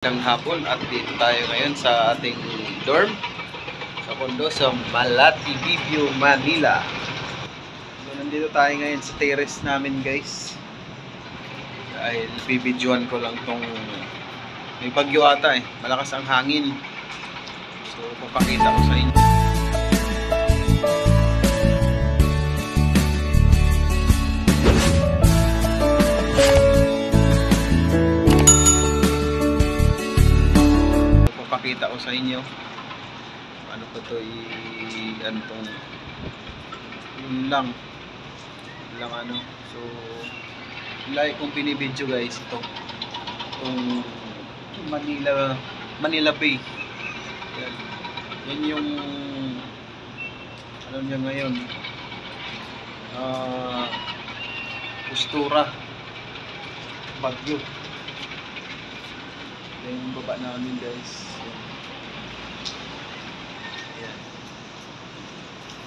Ng hapon at dito tayo ngayon sa ating dorm sa condo sa Malati View, Manila. So nandito tayo ngayon sa terrace namin, guys. Dahil bibidyoan ko lang tong may bagyo ata malakas ang hangin. So papakita ko sa inyo. Pakita ko sa inyo ano pa to ano tong yun lang ano. So like kung pinibidyo, guys, itong Manila Bay. Yan yung ano niya ngayon, postura bagyo. Yan yung baba namin, guys. Ayan.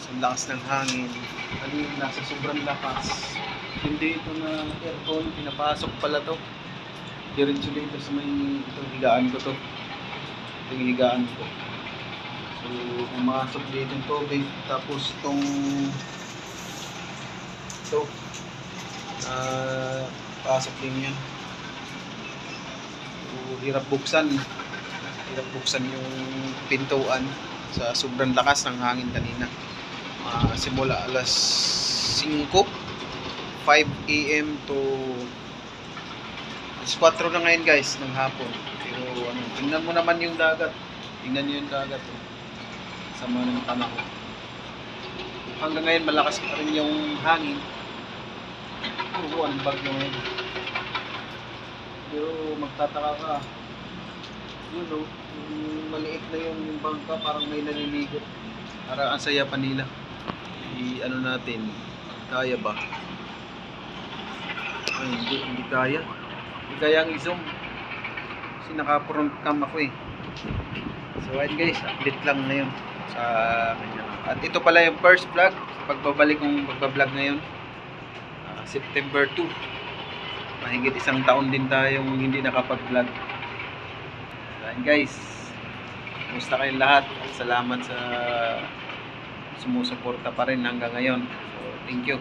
So, lakas ng hangin. Kanina nasa sobrang lakas. Hindi ito na aircon, pinapasok pala to. Diretso dito sa may itong higaan ko to. Itong higaan ko. So, pumasok dito yung tubig. Tapos itong pasok din yan. Hirap buksan yung pintuan sa sobrang lakas ng hangin kanina. Simula alas 5 AM to alas 4 na ngayon, guys, ng hapon. Pero tingnan mo naman yung dagat. Tingnan niyo yung dagat. Sama ng panahon. Hanggang ngayon malakas pa rin yung hangin. Ang bagyo ngayon. Pero magtataka ka, yung maliit na yung bangka, parang may naliligo. Parang ang saya pa nila. Ano natin, kaya ba? Ay, hindi kaya. Hindi kaya ang i-zoom. Kasi naka-front cam ako . So ayun, guys, update lang ngayon sa kanya. At ito pala yung first vlog, pagbabalik kong pagbablog ngayon. September 2. Mahigit isang taon din tayong hindi nakapag-vlog. Ayan, guys. Kumusta kayong lahat? Salamat sa sumusuporta pa rin hanggang ngayon. So, thank you.